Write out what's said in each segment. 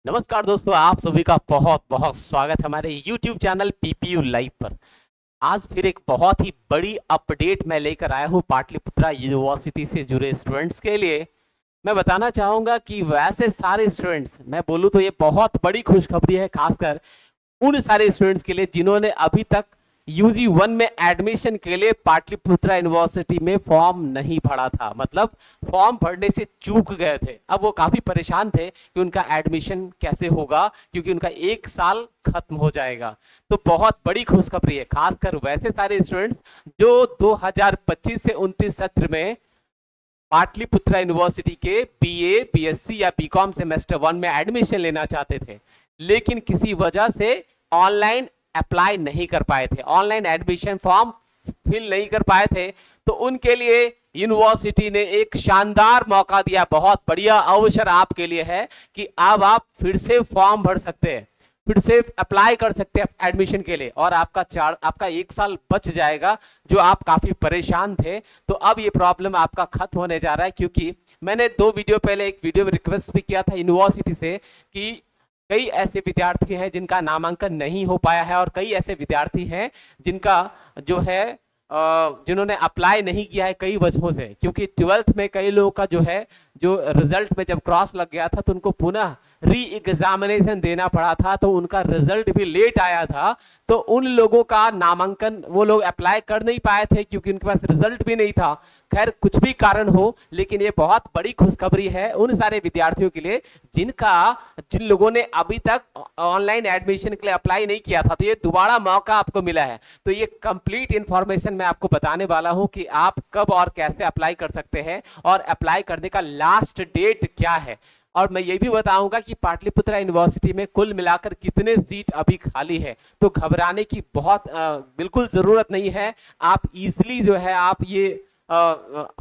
नमस्कार दोस्तों, आप सभी का बहुत बहुत स्वागत है हमारे YouTube चैनल पीपीयू लाइव पर। आज फिर एक बहुत ही बड़ी अपडेट मैं लेकर आया हूँ पाटलिपुत्रा यूनिवर्सिटी से जुड़े स्टूडेंट्स के लिए। मैं बताना चाहूँगा कि वैसे सारे स्टूडेंट्स, मैं बोलूँ तो ये बहुत बड़ी खुशखबरी है, खासकर उन सारे स्टूडेंट्स के लिए जिन्होंने अभी तक यूजी 1 में एडमिशन के लिए पाटलिपुत्रा यूनिवर्सिटी में फॉर्म नहीं भरा था। मतलब फॉर्म भरने से चूक गए थे। अब वो काफी परेशान थे कि उनका एडमिशन कैसे होगा, क्योंकि उनका एक साल खत्म हो जाएगा। तो बहुत बड़ी खुशखबरी है, खासकर वैसे सारे स्टूडेंट्स जो 2025 से 29 सत्र में पाटलिपुत्रा यूनिवर्सिटी के बीए, बीएससी या बीकॉम सेमेस्टर 1 में एडमिशन लेना चाहते थे, लेकिन किसी वजह से ऑनलाइन अप्लाई नहीं कर पाए थे, ऑनलाइन एडमिशन फॉर्म फिल नहीं कर पाए थे। तो उनके लिए यूनिवर्सिटी ने एक शानदार मौका दिया, बहुत बढ़िया अवसर आपके लिए है कि अब आप फिर से फॉर्म भर सकते हैं, फिर से अप्लाई कर सकते हैं एडमिशन के लिए, और आपका एक साल बच जाएगा जो आप काफी परेशान थे। तो अब ये प्रॉब्लम आपका खत्म होने जा रहा है, क्योंकि मैंने 2 वीडियो पहले एक वीडियो में रिक्वेस्ट भी किया था यूनिवर्सिटी से कि कई ऐसे विद्यार्थी हैं जिनका नामांकन नहीं हो पाया है, और कई ऐसे विद्यार्थी हैं जिनका जो है जिन्होंने अप्लाई नहीं किया है कई वजहों से, क्योंकि 12th में कई लोगों का जो है, जो रिजल्ट में जब क्रॉस लग गया था तो उनको पुनः री एग्जामिनेशन देना पड़ा था, तो उनका रिजल्ट भी लेट आया था। तो उन लोगों का नामांकन वो लोग अप्लाई कर नहीं पाए थे क्योंकि उनके पास रिजल्ट भी नहीं था। खैर, कुछ भी कारण हो, लेकिन ये बहुत बड़ी खुशखबरी है उन सारे विद्यार्थियों के लिए जिन लोगों ने अभी तक ऑनलाइन एडमिशन के लिए अप्लाई नहीं किया था। तो ये दोबारा मौका आपको मिला है। तो ये कंप्लीट इंफॉर्मेशन मैं आपको बताने वाला हूं कि आप कब और कैसे अप्लाई कर सकते हैं, और अप्लाई करने का लास्ट डेट क्या है। और मैं ये भी बताऊंगा कि पाटलिपुत्रा यूनिवर्सिटी में कुल मिलाकर कितने सीट अभी खाली है। तो घबराने की बहुत बिल्कुल जरूरत नहीं है। आप इजीली जो है आप ये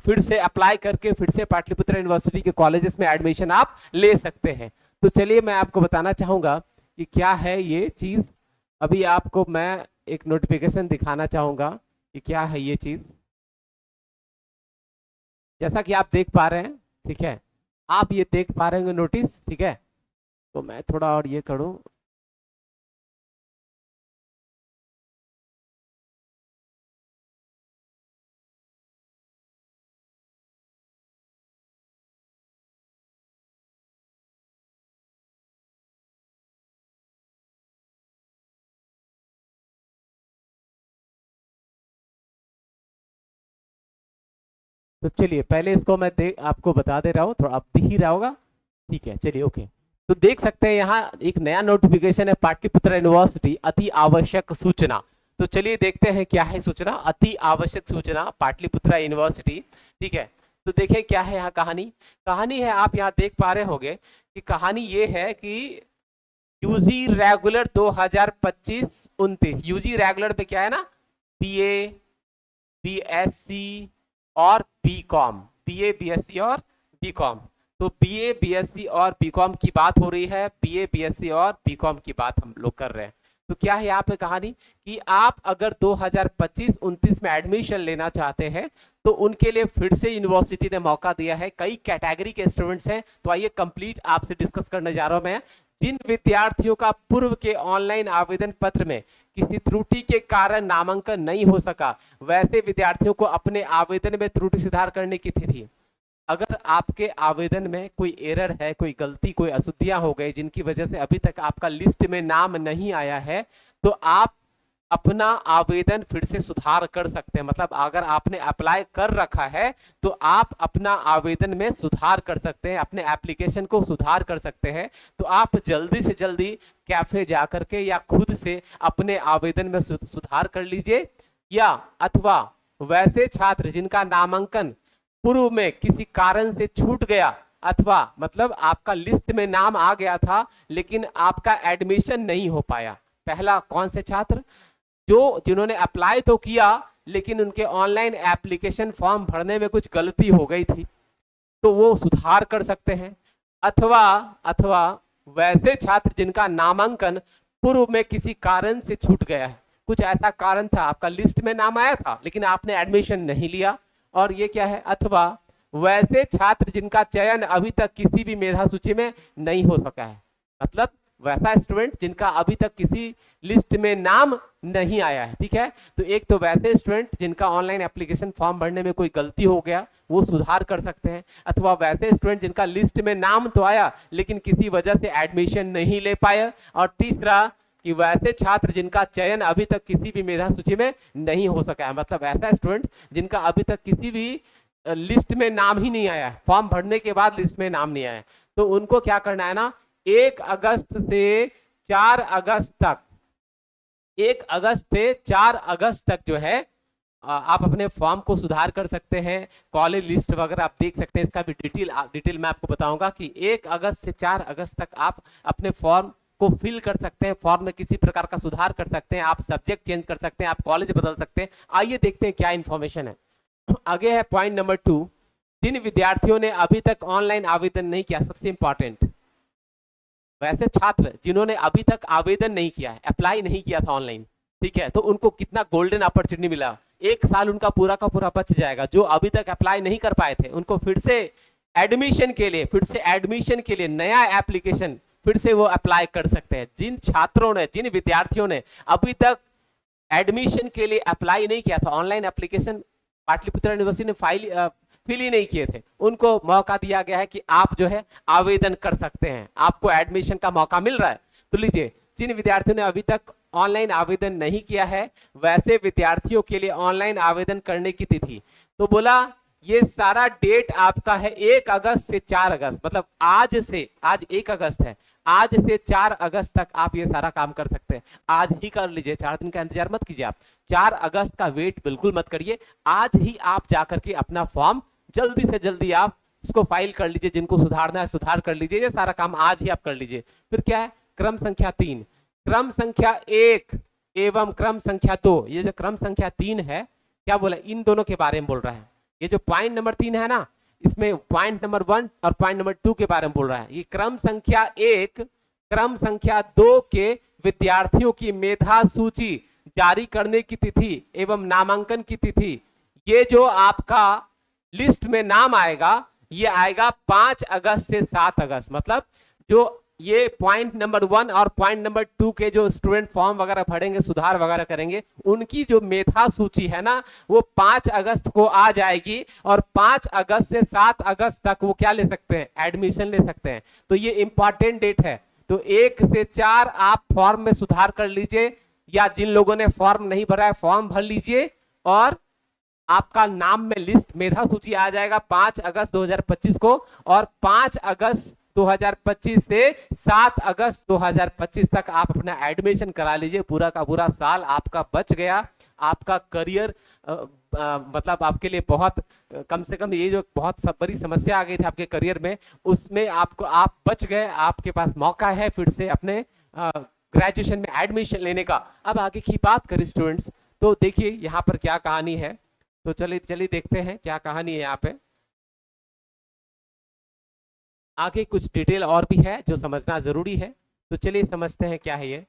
फिर से अप्लाई करके फिर से पाटलिपुत्रा यूनिवर्सिटी के कॉलेजेस में एडमिशन आप ले सकते हैं। तो चलिए मैं आपको बताना चाहूंगा कि क्या है ये चीज। अभी आपको मैं एक नोटिफिकेशन दिखाना चाहूंगा कि क्या है ये चीज। जैसा कि आप देख पा रहे हैं, ठीक है, आप ये देख पा रहे होंगे नोटिस, ठीक है। तो मैं थोड़ा और ये करूं। तो चलिए पहले इसको मैं आपको बता दे रहा हूँ, थोड़ा आप दिख ही रहा होगा, ठीक है। चलिए ओके। तो देख सकते हैं यहाँ एक नया नोटिफिकेशन है, पाटलिपुत्रा यूनिवर्सिटी अति आवश्यक सूचना। तो चलिए देखते हैं क्या है सूचना, अति आवश्यक सूचना पाटलिपुत्रा यूनिवर्सिटी, ठीक है। तो देखिए क्या है यहाँ कहानी। कहानी है, आप यहाँ देख पा रहे होंगे कि कहानी ये है कि यूजी रेगुलर 2025-29, यूजी रेगुलर पे क्या है ना, बीए, बीएससी और बीकॉम, बीए, बीएससी और बीकॉम। तो बीए, बीएससी और बीकॉम की बात हो रही है, बीए, बीएससी और बीकॉम की बात हम लोग कर रहे हैं। तो क्या है यहाँ पे कहानी कि आप अगर 2025-29 में एडमिशन लेना चाहते हैं तो उनके लिए फिर से यूनिवर्सिटी ने मौका दिया है। कई कैटेगरी के स्टूडेंट्स हैं, तो आइए कंप्लीट आपसे डिस्कस करने जा रहा हूं मैं। जिन विद्यार्थियों का पूर्व के ऑनलाइन आवेदन पत्र में किसी त्रुटि के कारण नामांकन नहीं हो सका, वैसे विद्यार्थियों को अपने आवेदन में त्रुटि सुधार करने की तिथि। अगर आपके आवेदन में कोई एरर है, कोई गलती, कोई अशुद्धियां हो गई जिनकी वजह से अभी तक आपका लिस्ट में नाम नहीं आया है, तो आप अपना आवेदन फिर से सुधार कर सकते हैं। मतलब अगर आपने अप्लाई कर रखा है तो आप अपना आवेदन में सुधार कर सकते हैं, अपने एप्लीकेशन को सुधार कर सकते हैं। तो आप जल्दी से जल्दी कैफे जाकर के या खुद से अपने आवेदन में सुधार कर लीजिए। या अथवा वैसे छात्र जिनका नामांकन पूर्व में किसी कारण से छूट गया, अथवा मतलब आपका लिस्ट में नाम आ गया था लेकिन आपका एडमिशन नहीं हो पाया। पहला कौन से छात्र, जो जिन्होंने अप्लाई तो किया लेकिन उनके ऑनलाइन एप्लीकेशन फॉर्म भरने में कुछ गलती हो गई थी, तो वो सुधार कर सकते हैं। अथवा अथवा वैसे छात्र जिनका नामांकन पूर्व में किसी कारण से छूट गया है, कुछ ऐसा कारण था, आपका लिस्ट में नाम आया था लेकिन आपने एडमिशन नहीं लिया। और ये क्या है, अथवा वैसे छात्र जिनका चयन अभी तक किसी भी मेधा सूची में नहीं हो सका है। मतलब वैसा स्टूडेंट जिनका अभी तक किसी लिस्ट में नाम नहीं आया है, ठीक है। तो एक तो वैसे स्टूडेंट जिनका ऑनलाइन एप्लीकेशन फॉर्म भरने में कोई गलती हो गया, वो सुधार कर सकते हैं, अथवा वैसे स्टूडेंट जिनका लिस्ट में नाम तो आया लेकिन किसी वजह से एडमिशन नहीं ले पाया, और तीसरा कि वैसे छात्र जिनका चयन अभी तक किसी भी मेधा सूची में नहीं हो सका है, मतलब ऐसा स्टूडेंट जिनका अभी तक किसी भी लिस्ट में नाम ही नहीं आया, फॉर्म भरने के बाद लिस्ट में नाम नहीं आया, तो उनको क्या करना है ना, 1 अगस्त से 4 अगस्त तक, 1 अगस्त से 4 अगस्त तक जो है आप अपने फॉर्म को सुधार कर सकते हैं। कॉलेज लिस्ट वगैरह आप देख सकते हैं, इसका भी डिटेल मैं आपको बताऊंगा कि 1 अगस्त से 4 अगस्त तक आप अपने फॉर्म को फिल कर सकते हैं, फॉर्म में किसी प्रकार का सुधार कर सकते हैं, आप सब्जेक्ट चेंज कर सकते हैं, आप कॉलेज बदल सकते हैं। आइए देखते हैं क्या इंफॉर्मेशन है। आगे है पॉइंट नंबर 2, जिन विद्यार्थियों ने अभी तक ऑनलाइन आवेदन नहीं किया, सबसे इंपॉर्टेंट, वैसे छात्र जिन्होंने अभी तक आवेदन नहीं किया है, अप्लाई नहीं किया था ऑनलाइन, ठीक है, तो उनको कितना गोल्डन अपॉर्चुनिटी मिला, 1 साल उनका पूरा का पूरा बच जाएगा। जो अभी तक अप्लाई नहीं कर पाए थे उनको फिर से एडमिशन के लिए नया एप्लीकेशन फिर से वो अप्लाई कर सकते हैं। जिन छात्रों ने, जिन विद्यार्थियों ने अभी तक एडमिशन के लिए अप्लाई नहीं किया था, ऑनलाइन एप्लीकेशन पाटलिपुत्र यूनिवर्सिटी ने फिल ही नहीं किए थे, उनको मौका दिया गया है कि आप जो है आवेदन कर सकते हैं, आपको एडमिशन का मौका मिल रहा है। तो लीजिए, जिन विद्यार्थियों ने अभी तक ऑनलाइन आवेदन नहीं किया है, वैसे विद्यार्थियों के लिए ऑनलाइन आवेदन करने की तिथि, तो बोला ये सारा डेट आपका है 1 अगस्त से 4 अगस्त, मतलब आज 1 अगस्त है, आज से 4 अगस्त तक आप ये सारा काम कर सकते हैं। आज ही कर लीजिए, 4 दिन का इंतजार मत कीजिए, आप 4 अगस्त का वेट बिल्कुल मत करिए, आज ही आप जाकर के अपना फॉर्म जल्दी से जल्दी आप इसको फाइल कर लीजिए, जिनको सुधारना है सुधार कर लीजिए, ये सारा काम आज ही आप कर लीजिए। फिर क्या है, क्रम संख्या 3, क्रम संख्या 1 एवं क्रम संख्या 2, ये जो क्रम संख्या 3 है, क्या बोला, इन दोनों के बारे में बोल रहा है। ये जो पॉइंट नंबर 3 है ना, इसमें पॉइंट नंबर 1 और पॉइंट नंबर 2 के बारे में बोल रहा है। ये क्रम संख्या 1 क्रम संख्या 2 के विद्यार्थियों की मेधा सूची जारी करने की तिथि एवं नामांकन की तिथि, ये जो आपका लिस्ट में नाम आएगा, ये आएगा 5 अगस्त से 7 अगस्त, मतलब जो ये पॉइंट नंबर 1 और पॉइंट नंबर 2 के जो स्टूडेंट फॉर्म वगैरह भरेंगे, सुधार वगैरह करेंगे, उनकी जो मेधा सूची है ना, वो 5 अगस्त को आ जाएगी, और 5 अगस्त से 7 अगस्त तक वो क्या ले सकते हैं, एडमिशन ले सकते हैं। तो ये इंपॉर्टेंट डेट है। तो 1 से 4 आप फॉर्म में सुधार कर लीजिए, या जिन लोगों ने फॉर्म नहीं भरा है फॉर्म भर लीजिए, और आपका नाम में लिस्ट मेधा सूची आ जाएगा 5 अगस्त 2025 को, और 5 अगस्त 2025 से 7 अगस्त 2025 तक आप अपना एडमिशन करा लीजिए। पूरा का पूरा साल आपका बच गया, आपका करियर मतलब आपके लिए बहुत, कम से कम ये जो बहुत बड़ी समस्या आ गई थी आपके करियर में, उसमें आपको आप बच गए, आपके पास मौका है फिर से अपने ग्रेजुएशन में एडमिशन लेने का। अब आगे की बात करें स्टूडेंट्स, तो देखिए यहाँ पर क्या कहानी है, तो चलिए देखते हैं क्या कहानी है यहाँ पे। आगे कुछ डिटेल और भी है जो समझना जरूरी है, तो चलिए समझते हैं क्या है ये।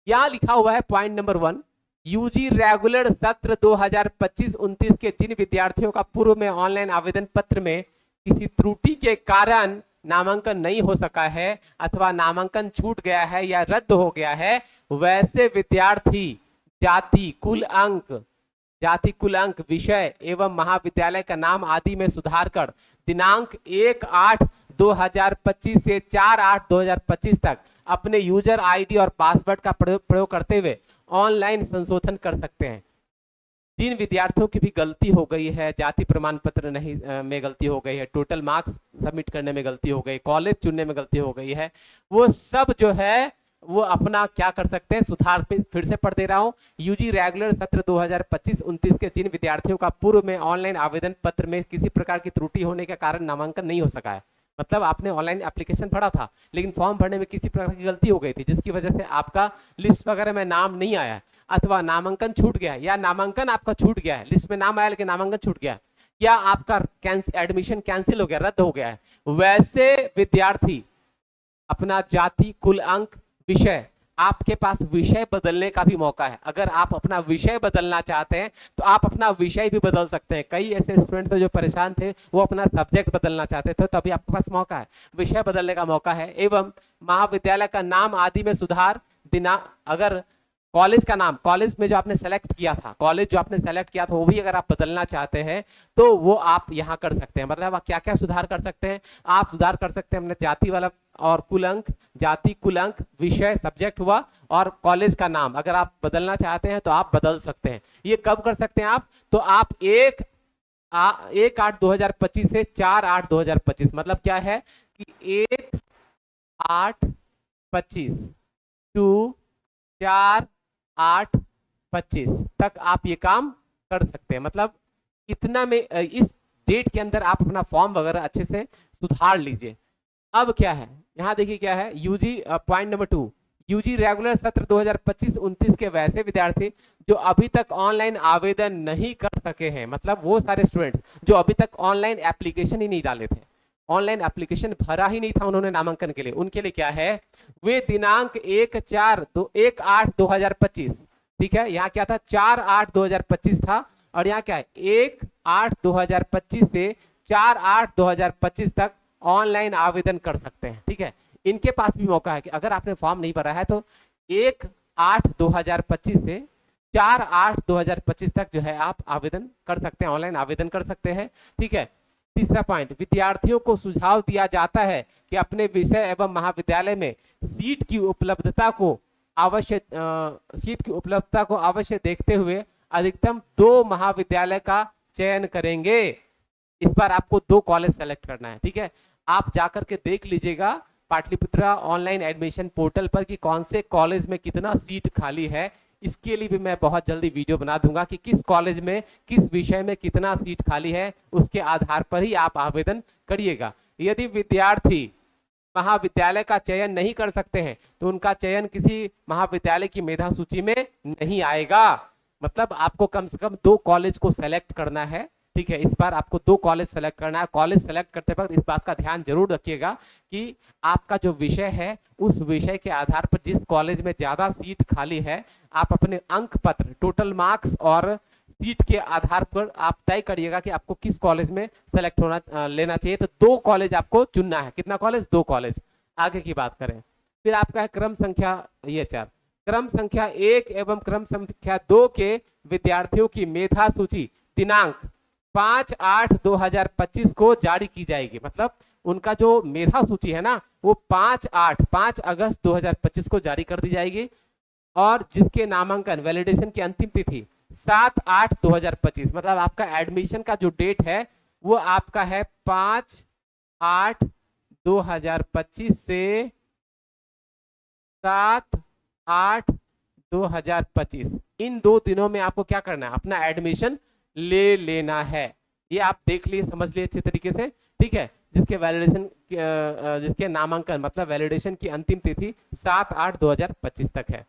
यहाँ लिखा हुआ है पॉइंट नंबर 1, यूजी रेगुलर सत्र 2025-29 के जिन विद्यार्थियों का पूर्व में ऑनलाइन आवेदन पत्र में किसी त्रुटि के कारण नामांकन नहीं हो सका है, अथवा नामांकन छूट गया है या रद्द हो गया है, वैसे विद्यार्थी जाति कुल अंक विषय एवं महाविद्यालय का नाम आदि में सुधार कर दिनांक 1/8/2025 से 4/8/2025 तक अपने यूजर आईडी और पासवर्ड का प्रयोग करते हुए ऑनलाइन संशोधन कर सकते हैं। जिन विद्यार्थियों की भी गलती हो गई है, जाति प्रमाण पत्र नहीं में गलती हो गई है, टोटल मार्क्स सबमिट करने में गलती हो गई, कॉलेज चुनने में गलती हो गई है, वो सब जो है वो अपना क्या कर सकते हैं, सुधार। फिर से पढ़ दे रहा हूं, यूजी रेगुलर सत्र 2025-29 के जिन विद्यार्थियों का पूर्व में ऑनलाइन आवेदन पत्र में किसी प्रकार की त्रुटि होने के कारण नामांकन नहीं हो सका है, मतलब आपने ऑनलाइन एप्लीकेशन भरा था लेकिन फॉर्म भरने में किसी प्रकार की गलती हो गई थी, जिसकी वजह से आपका लिस्ट वगैरह में नाम नहीं आया, अथवा नामांकन छूट गया, या नामांकन आपका छूट गया है, लिस्ट में नाम आया लेकिन नामांकन छूट गया, या आपका एडमिशन कैंसिल हो गया, रद्द हो गया है, वैसे विद्यार्थी अपना जाति कुल अंक विषय आपके पास विषय बदलने का भी मौका है। अगर आप अपना विषय बदलना चाहते हैं तो आप अपना विषय भी बदल सकते हैं। कई ऐसे स्टूडेंट थे जो परेशान थे, वो अपना सब्जेक्ट बदलना चाहते थे, तो अभी आपके पास मौका है, विषय बदलने का मौका है। एवं महाविद्यालय का नाम आदि में सुधार, दिनांक, अगर कॉलेज का नाम, कॉलेज में जो आपने सेलेक्ट किया था, कॉलेज जो आपने सेलेक्ट किया था वो भी अगर आप बदलना चाहते हैं तो वो आप यहाँ कर सकते हैं। मतलब आप क्या क्या सुधार कर सकते हैं? आप सुधार कर सकते हैं अपने जाति वाला और कुल अंक, जाति कुल अंक, विषय सब्जेक्ट हुआ, और कॉलेज का नाम अगर आप बदलना चाहते हैं तो आप बदल सकते हैं। ये कब कर सकते हैं आप? तो आप 1/8/2025 से 4/8/2025, मतलब क्या है कि 1/8/25 टू 4/8/25 तक आप ये काम कर सकते हैं। मतलब इतना में इस डेट के अंदर आप अपना फॉर्म वगैरह अच्छे से सुधार लीजिए। अब क्या है, यहाँ देखिए क्या है, UG point number 2, UG regular सत्र 2025-29 के वैसे विद्यार्थी जो अभी तक ऑनलाइन आवेदन नहीं कर सके हैं, मतलब वो सारे स्टूडेंट जो अभी तक ऑनलाइन एप्लीकेशन ही नहीं डाले थे, ऑनलाइन एप्लीकेशन भरा ही नहीं था उन्होंने नामांकन के लिए, उनके लिए क्या है, वे दिनांक 1/8/2025, ठीक है, यहाँ क्या था 4/8/2025 था, और यहाँ क्या है 1/8/2025 से 4/8/2025 तक ऑनलाइन आवेदन कर सकते हैं। ठीक है, इनके पास भी मौका है कि अगर आपने फॉर्म नहीं भरा है तो 1/8/2025 से 4/8/2025 तक जो है आप आवेदन कर सकते हैं, ऑनलाइन आवेदन कर सकते हैं। ठीक है, तीसरा पॉइंट, विद्यार्थियों को सुझाव दिया जाता है कि अपने विषय एवं महाविद्यालय में सीट की उपलब्धता को अवश्य देखते हुए अधिकतम 2 महाविद्यालय का चयन करेंगे। इस बार आपको 2 कॉलेज सेलेक्ट करना है। ठीक है, आप जाकर के देख लीजिएगा पाटलिपुत्रा ऑनलाइन एडमिशन पोर्टल पर कि कौन से कॉलेज में कितना सीट खाली है। इसके लिए भी मैं बहुत जल्दी वीडियो बना दूंगा कि किस कॉलेज में किस विषय में कितना सीट खाली है, उसके आधार पर ही आप आवेदन करिएगा। यदि विद्यार्थी महाविद्यालय का चयन नहीं कर सकते हैं तो उनका चयन किसी महाविद्यालय की मेधा सूची में नहीं आएगा। मतलब आपको कम से कम 2 कॉलेज को सेलेक्ट करना है। ठीक है, इस बार आपको 2 कॉलेज सेलेक्ट करना है। कॉलेज सेलेक्ट करते वक्त इस बात का ध्यान जरूर रखिएगा कि आपका जो विषय है उस विषय के आधार पर जिस कॉलेज में ज्यादा सीट खाली है, आप अपने अंक पत्र, टोटल मार्क्स और सीट के आधार पर आप तय करिएगा कि आपको किस कॉलेज में सेलेक्ट होना लेना चाहिए। तो 2 कॉलेज आपको चुनना है। कितना कॉलेज? 2 कॉलेज। आगे की बात करें, फिर आपका है क्रम संख्या, ये 4, क्रम संख्या 1 एवं क्रम संख्या 2 के विद्यार्थियों की मेधा सूची दिनांक 5/8/2025 को जारी की जाएगी। मतलब उनका जो मेधा सूची है ना वो 5 अगस्त 2025 को जारी कर दी जाएगी, और जिसके नामांकन वैलिडेशन की अंतिम तिथि 7/8/2025, मतलब आपका एडमिशन का जो डेट है वो आपका है 5/8/2025 से 7/8/2025। इन 2 दिनों में आपको क्या करना है, अपना एडमिशन ले लेना है। ये आप देख लिए, समझ लिए अच्छे तरीके से। ठीक है, जिसके वैलिडेशन जिसके नामांकन मतलब वैलिडेशन की अंतिम तिथि 7/8/2025 तक है।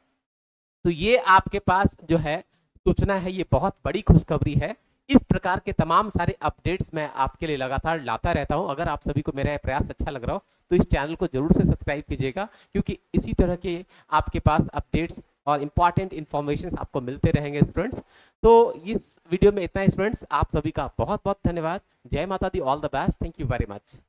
तो ये आपके पास जो है सूचना है, ये बहुत बड़ी खुशखबरी है। इस प्रकार के तमाम सारे अपडेट्स मैं आपके लिए लगातार लाता रहता हूं। अगर आप सभी को मेरा प्रयास अच्छा लग रहा हो तो इस चैनल को जरूर से सब्सक्राइब कीजिएगा, क्योंकि इसी तरह के आपके पास अपडेट्स और इंपॉर्टेंट इंफॉर्मेशन आपको मिलते रहेंगे स्टूडेंट्स। तो इस वीडियो में इतना ही स्टूडेंट्स, आप सभी का बहुत बहुत धन्यवाद। जय माता दी, all the best, thank you very much.